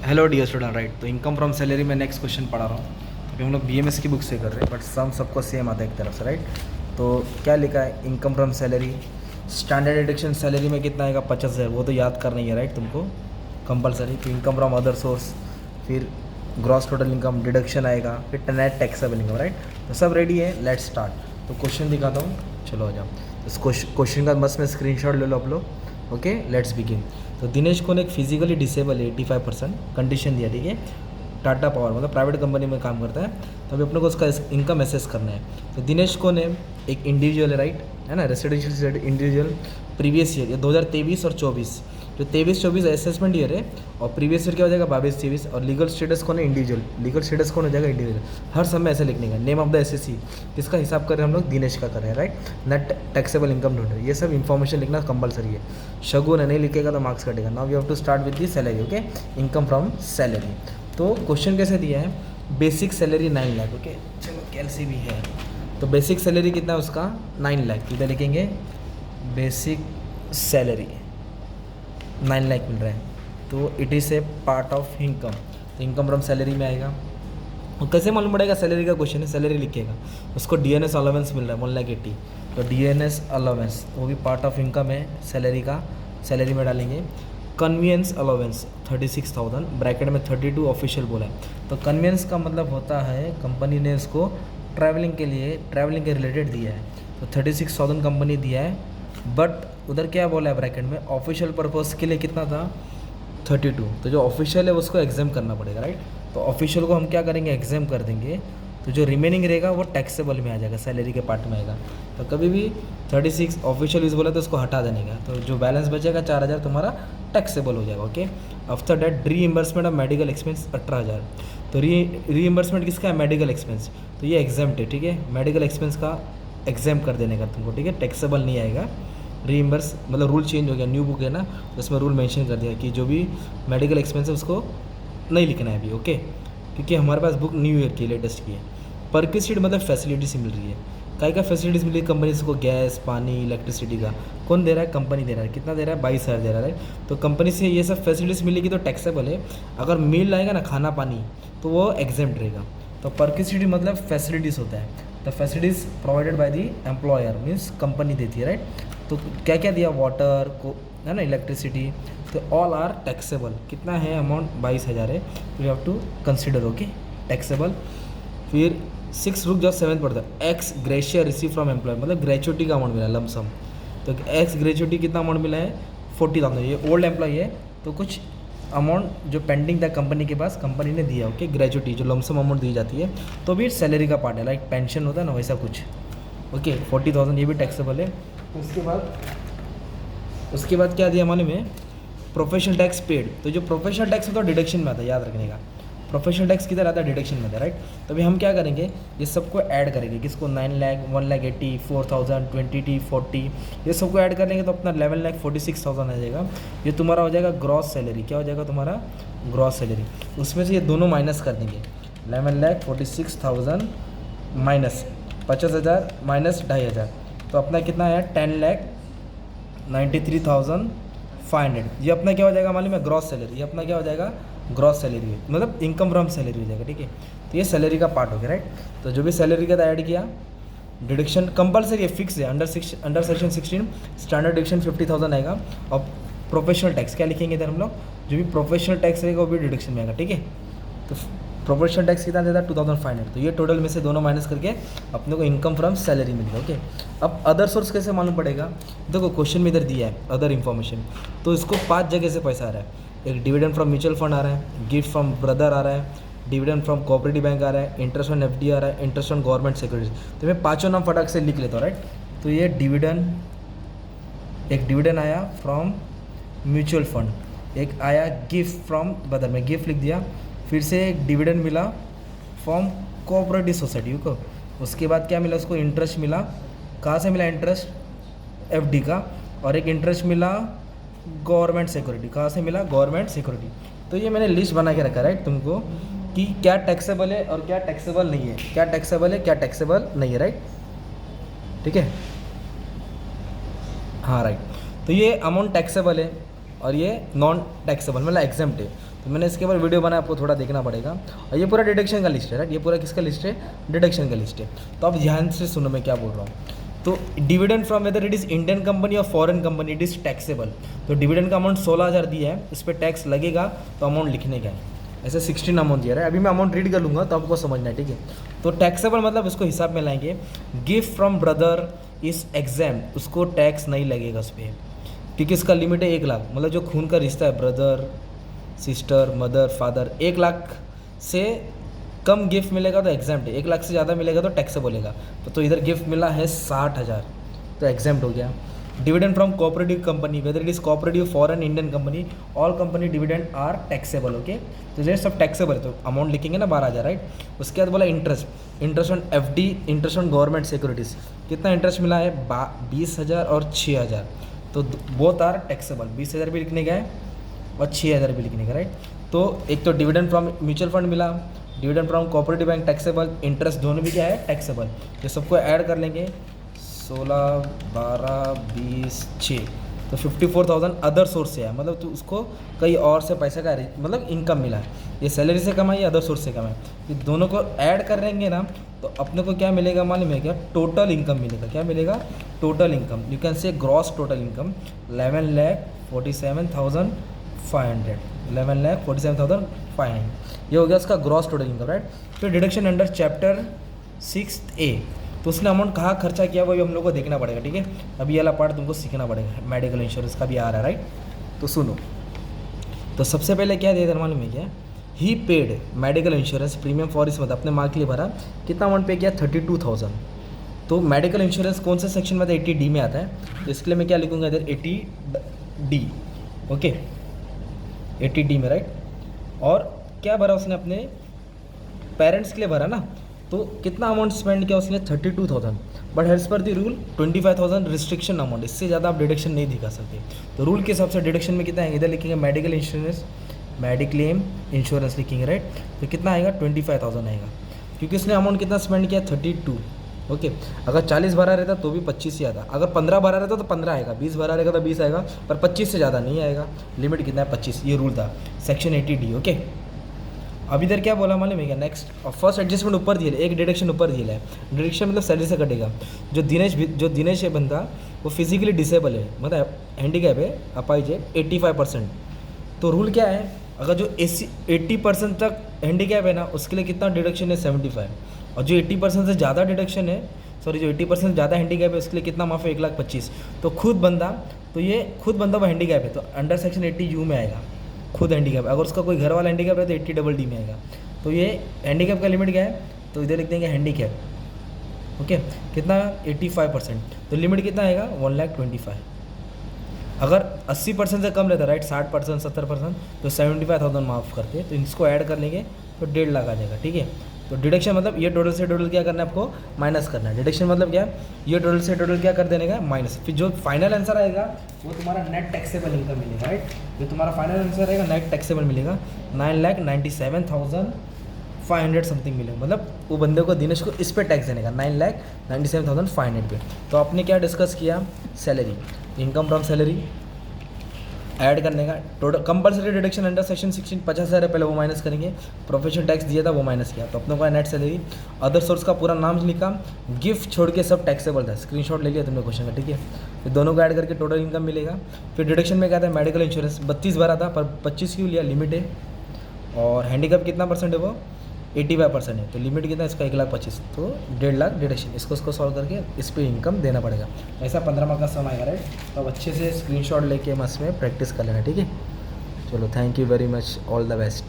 Hello dear student right. तो income from salary में next question पढ़ा रहा हूँ। अभी हम लोग बीएमएस की बुक से कर रहे हैं बट सम सबको सेम आता है एक तरफ से राइट। तो क्या लिखा है income from salary, standard deduction salary में कितना आएगा 50,000, वो तो याद करना ही है राइट तुमको कंपलसरी। तो इनकम फ्रॉम अदर सोर्स, फिर ग्रॉस टोटल इनकम डिडक्शन आएगा, फिर नेट टैक्सेबल इनकम राइट। तो सब रेडी है, लेट्स स्टार्ट। तो क्वेश्चन दिखाता हूँ, चलो आ जाओ। तो क्वेश्चन का बस में स्क्रीनशॉट ले लो आप लोग। Okay let's begin. तो दिनेश को एक फिजिकली डिसेबल है 85% कंडीशन दिया, ठीक है। टाटा पावर मतलब प्राइवेट कंपनी में काम करता है, तो अभी अपने को उसका इनकम एसेस करना है। तो दिनेश को ने एक इंडिविजुअल है राइट, है ना, रेसिडेंशियल इंडिविजुअल। प्रीवियस ईयर ये 2023 और 24, जो 23-24 असेसमेंट ईयर है, और प्रीवियस ईयर क्या हो जाएगा 22-23। और लीगल स्टेटस कौन है इंडिविजुअल, लीगल स्टेटस कौन हो जाएगा इंडिविजुअल। हर समय ऐसे लिखने का। नेम ऑफ द एसएससी किसका हिसाब कर रहे हैं हम लोग, दिनेश का कर रहे हैं राइट। नेट टैक्सेबल इनकम ढूंढ रहे हैं, ये सब इन्फॉर्मेशन लिखना कंपलसरी है। शगुन है, नहीं लिखेगा तो मार्क्स कटेगा। Now you have to start with the salary. Okay, income from salary. तो क्वेश्चन कैसे दिया है, बेसिक सैलरी 9 लाख। ओके चलो कैलसी भी है। तो बेसिक सैलरी कितना है उसका 9 लाख, इधर लिखेंगे बेसिक सैलरी 9 लाख मिल रहा है। तो it is a part of income, तो इनकम फ्रॉम सैलरी में आएगा। और कैसे मालूम पड़ेगा, सैलरी का क्वेश्चन है, सैलरी लिखिएगा। उसको डीएनएस अलावेंस मिल रहा है 1,80,000, तो डीएनएस अलावेंस वो भी पार्ट ऑफ इनकम है सैलरी का, सैलरी में डालेंगे। कन्वीनियंस अलावेंस 36,000, ब्रैकेट में 32 ऑफिशियल बोला है। तो कन्वीनियंस का मतलब होता है कंपनी ने उसको ट्रैवलिंग के लिए, ट्रैवलिंग के रिलेटेड दिया है, तो 36,000 कंपनी दिया है। बट उधर क्या बोला है ब्रैकेट में, ऑफिशियल पर्पस के लिए कितना था 32। तो जो ऑफिशियल है उसको एग्जाम करना पड़ेगा राइट। तो ऑफिशियल को हम क्या करेंगे, एग्जाम कर देंगे। तो जो रिमेनिंग रहेगा वो टैक्सेबल में आ जाएगा, सैलरी के पार्ट में आएगा। तो कभी भी 36 ऑफिशियल यूज़ बोला तो उसको हटा देने का, तो जो बैलेंस बचेगा 4,000 तुम्हारा टैक्सेबल हो जाएगा। Okay, after that reimbursement of medical expense 18,000। तो रीइंबर्समेंट किसका है, मेडिकल एक्सपेंस, तो ये एग्जाम्प्ट है, ठीक है। मेडिकल एक्सपेंस का एग्जाम कर देने का तुमको, ठीक है, टैक्सेबल नहीं आएगा। रीइंबर्स मतलब रूल चेंज हो गया, न्यू बुक है ना, उसमें रूल मेंशन कर दिया कि जो भी मेडिकल एक्सपेंस है उसको नहीं लिखना है अभी। ओके, क्योंकि हमारे पास बुक न्यू ईयर की लेटेस्ट की है। परक्विसिड मतलब फैसिलिटीज मिल रही है, काय का फैसिलिटीज़ मिल रही है कंपनी को, गैस पानी इलेक्ट्रिसिटी का कौन दे रहा है, कंपनी दे रहा है। कितना दे रहा है, 22,000 दे रहा है। तो कंपनी से ये सब फैसिलिटीज़ मिलेगी तो टैक्सेबल है। अगर मील आएगा ना, खाना पानी, तो वो एग्जेम्प्ट रहेगा। तो परक्विसिडी मतलब फैसिलिटीज़ होता है, the facilities provided by the employer means company देती है राइट। तो क्या क्या दिया, वाटर को है ना, इलेक्ट्रिसिटी, तो ऑल आर टैक्सेबल। कितना है अमाउंट, 22,000 है, तो you have to consider okay taxable. फिर 6 रुक जाओ, 7 पड़ता है। Ex gratia receive from employ मतलब ग्रेचुटी का अमाउंट मिला लमसम। तो एक्स ग्रेचुटी कितना अमाउंट मिला है 40,000। ये ओल्ड एम्प्लॉय है तो कुछ अमाउंट जो पेंडिंग था कंपनी के पास, कंपनी ने दिया। ओके, ग्रेचुटी जो लमसम अमाउंट दी जाती है, तो भी सैलरी का पार्ट है, लाइक पेंशन होता है ना वैसा कुछ। ओके 40,000 ये भी टैक्सेबल है। उसके बाद क्या दिया मालूम है, प्रोफेशनल टैक्स पेड। तो जो प्रोफेशनल टैक्स होता है डिडक्शन में आता है, याद रखने का। प्रोफेशनल टैक्स किधर आता है, डिडक्शन में आता है राइट। तो अभी हम क्या करेंगे, ये सबको ऐड करेंगे, किसको 9 लाख 1,80,000 4,000 20 40, ये सबको ऐड कर लेंगे तो अपना 11,46,000 आ जाएगा। ये तुम्हारा हो जाएगा ग्रॉस सैलरी। क्या हो जाएगा तुम्हारा ग्रॉस सैलरी। उसमें से ये दोनों माइनस कर देंगे, 11,46,000 माइनस 50,000 माइनस 2,500, तो अपना कितना आया 10,93,500। ये अपना क्या हो जाएगा मालूम है, ग्रॉस सैलरी। ये अपना क्या हो जाएगा, ग्रॉस सैलरी है, मतलब इनकम फ्रॉम सैलरी हो जाएगा, ठीक है। तो ये सैलरी का पार्ट हो गया राइट। तो जो भी सैलरी का ऐड किया, डिडक्शन कंपलसरी है, फिक्स है। अंडर सेक्शन 16 स्टैंडर्ड डिडक्शन 50,000 आएगा। और प्रोफेशनल टैक्स क्या लिखेंगे इधर हम लोग, जो भी प्रोफेशनल टैक्स रहेगा वो भी डिडक्शन में आएगा, ठीक है। तो प्रोफेशनल टैक्स कितना देता है 2,500। तो ये टोटल में से दोनों माइनस करके अपने को इनकम फ्रॉम सैलरी मिल गया। ओके, अब अदर सोर्स कैसे मालूम पड़ेगा, देखो क्वेश्चन में इधर दिया है अदर इन्फॉर्मेशन। तो इसको 5 जगह से पैसा आ रहा है। एक डिविडेंड फ्रॉम म्यूचुअल फंड आ रहा है, गिफ्ट फ्रॉम ब्रदर आ रहा है, डिविडेंड फ्रॉम कोऑपरेटिव बैंक आ रहा है, इंटरेस्ट ऑन एफडी आ रहा है, इंटरेस्ट ऑन गवर्नमेंट सिक्योरिटीज। तो मैं पाँचों नाम फटाक से लिख लेता हूँ राइट। तो ये डिविडेंड, एक डिविडेंड आया फ्रॉम म्यूचुअल फंड, एक आया गिफ्ट फ्रॉम ब्रदर, में गिफ्ट लिख दिया। फिर से एक डिविडेंड मिला फ्रॉम कोऑपरेटिव सोसाइटी को। उसके बाद क्या मिला उसको, इंटरेस्ट मिला। कहाँ से मिला इंटरेस्ट, एफडी का। और एक इंटरेस्ट मिला गवर्नमेंट सिक्योरिटी। कहाँ से मिला, गवर्नमेंट सिक्योरिटी। तो ये मैंने लिस्ट बना के रखा राइट तुमको, कि क्या टैक्सेबल है और क्या टैक्सेबल नहीं है, क्या टैक्सेबल है क्या टैक्सेबल नहीं है राइट, ठीक है। हाँ राइट। तो ये अमाउंट टैक्सेबल है और ये नॉन टैक्सेबल मतलब एग्जेम्प्ट है। तो मैंने इसके ऊपर वीडियो बनाया, आपको थोड़ा देखना पड़ेगा। और ये पूरा डिडक्शन का लिस्ट है, राइट, ये पूरा किसका लिस्ट है, डिडक्शन का लिस्ट है। तो आप ध्यान से सुनो मैं क्या बोल रहा हूँ। तो dividend from whether it is Indian company और foreign company it is taxable. तो डिविडेंड का अमाउंट 16,000 दिया है, इस पर टैक्स लगेगा तो अमाउंट लिखने का है। ऐसे 16 अमाउंट दिया है, अभी मैं अमाउंट रीड कर लूँगा तो आपको समझना है, ठीक है। तो टैक्सेबल मतलब इसको हिसाब में लाएंगे। Gift from brother is exam, उसको टैक्स नहीं लगेगा उस पर, क्योंकि इसका लिमिट है 1 लाख। मतलब जो खून का रिश्ता है, brother sister mother father, 1 lakh से कम गिफ्ट मिलेगा तो एग्जाम्प्ट है, 1 लाख से ज़्यादा मिलेगा तो टैक्स बोलेगा। तो इधर गिफ्ट मिला है 60,000 तो एग्जाम्प्ट हो गया। Dividend from cooperative company whether it is cooperative foreign Indian company, all company dividend are taxable. Okay, तो ये सब टैक्सेबल है, तो अमाउंट लिखेंगे ना 12,000, राइट। उसके बाद बोला interest on FD, interest on government securities, कितना इंटरेस्ट मिला है 20,000 और 6,000, तो बोथ आर टैक्सेबल। 20,000 भी लिखने का है और 6,000 भी लिखने का, राइट। तो एक तो डिविडेंड फ्रॉम म्यूचुअल फंड मिला, dividend from cooperative bank taxable, interest दोनों भी क्या है टैक्सेबल। ये सबको ऐड कर लेंगे 16, 12, 20, 6, तो 54,000 अदर सोर्स से है। मतलब तो उसको कहीं और से पैसे का मतलब इनकम मिला है, ये सैलरी से कमाई या अदर सोर्स से कमाई, ये दोनों को ऐड कर लेंगे ना तो अपने को क्या मिलेगा मालूम है क्या, टोटल इनकम मिलेगा। क्या मिलेगा, total income, you can say gross total income 11,47,500, 11,47,500, ये हो गया उसका ग्रॉस टोटल इनकम, राइट। फिर डिडक्शन अंडर चैप्टर 6A, तो उसने अमाउंट कहाँ खर्चा किया वो भी हम लोग को देखना पड़ेगा, ठीक है। अभी ये वाला पार्ट तुमको सीखना पड़ेगा, मेडिकल इंश्योरेंस का भी आ रहा है, राइट। तो सुनो, तो सबसे पहले क्या दिया था मालूम है क्या, he paid medical insurance premium for इस अपने मार्क के लिए भरा, कितना अमाउंट पे किया 32,000। तो मेडिकल इंश्योरेंस कौन से सेक्शन में था, 80D में आता है, तो इसके लिए मैं क्या लिखूँगा इधर 80D, ओके 80D में, राइट। और क्या भरा उसने अपने पेरेंट्स के लिए भरा ना, तो कितना अमाउंट स्पेंड किया उसने 32,000, but as per the rule 25,000 restriction amount, इससे ज़्यादा आप डिडक्शन नहीं दिखा सकते। तो रूल के हिसाब से डिडक्शन में कितना है, इधर लिखेंगे मेडिकल इंश्योरेंस, मेडिक्लेम इंश्योरेंस लिखेंगे, राइट। तो कितना आएगा 25,000 आएगा, क्योंकि उसने अमाउंट कितना स्पेंड किया 32, ओके। अगर 40 भरा रहता तो भी 25 ही आता, अगर 15 भरा रहता तो 15 आएगा, 20 भरा रहेगा तो 20 आएगा, पर 25 से ज़्यादा नहीं आएगा। लिमिट कितना है 25, ये रूल था सेक्शन 80D, ओके। अब इधर क्या बोला मालूम है क्या, नेक्स्ट फर्स्ट एडजस्टमेंट ऊपर दिया है, एक डिडक्शन ऊपर दिया है, डिडक्शन मतलब सैलरी से कटेगा। जो दिनेश है बंदा, वो फिजिकली डिसेबल है, मतलब हैंडीकैप है, अपाइज है 85%। तो रूल क्या है, अगर जो 80% तक हैंडीकैप है ना, उसके लिए कितना डिडक्शन है 75, और जो 80% से ज़्यादा डिडक्शन है, सॉरी जो 80% ज़्यादा हैंडीकैप है उसके लिए कितना माफ़ है 1,25,000। तो खुद बंदा वो हैंडीकैप है तो अंडर सेक्शन 80U में आएगा, खुद हैंडीकैप। अगर उसका कोई घर वाला हैंडीकैप है तो 80DD में आएगा। तो ये हैंडीकैप का लिमिट क्या है, तो इधर लिख देंगे हैंडीकैप, ओके, कितना 85%, तो लिमिट कितना आएगा 1,25,000। अगर 80% से कम रहता है, राइट, 60%, 70%, तो 75,000 माफ़ करते, तो इसको ऐड कर लेंगे तो 1.5 लाख आ जाएगा, ठीक है। तो डिडक्शन मतलब ये टोटल से टोटल क्या करना है आपको, माइनस करना है। डिडक्शन मतलब क्या है, ये टोटल से टोटल क्या कर देने का, माइनस। फिर जो फाइनल आंसर आएगा वो तुम्हारा नेट टैक्सेबल इनकम मिलेगा, राइट। जो तुम्हारा फाइनल आंसर आएगा नेट टैक्सेबल मिलेगा 9,97,500 समथिंग मिलेगा। मतलब वो बंदे को, दिनेश को इस पर टैक्स देने का 9,97,500 पे। तो आपने क्या डिस्कस किया, salary, income from salary add करने का, total compulsory deduction under section 16 50,000 है, पहले वो माइनस करेंगे, प्रोफेशनल टैक्स दिया था वो माइनस किया, तो अपने को नेट सैलरी। अदर सोर्स का पूरा नाम लिखा, गिफ्ट छोड़ के सब टैक्सेबल था, स्क्रीनशॉट ले लिया तुमने क्वेश्चन का, ठीक है। फिर दोनों को ऐड करके टोटल इनकम मिलेगा। फिर डिडक्शन में क्या था, मेडिकल इंश्योरेंस 32 भरा था पर 25 क्यों लिया, लिमिट है। और हैंडीकैप कितना परसेंट है, वो 85% है, तो लिमिट कितना है इसका 1,25,000, तो 1.5 लाख डिडक्शन। इसको सॉल्व करके इस पर इनकम देना पड़ेगा। ऐसा 15 मार्क का सम आएगा, राइट। तो अब अच्छे से स्क्रीनशॉट लेके मस में प्रैक्टिस कर लेना, ठीक है। चलो, thank you very much, all the best.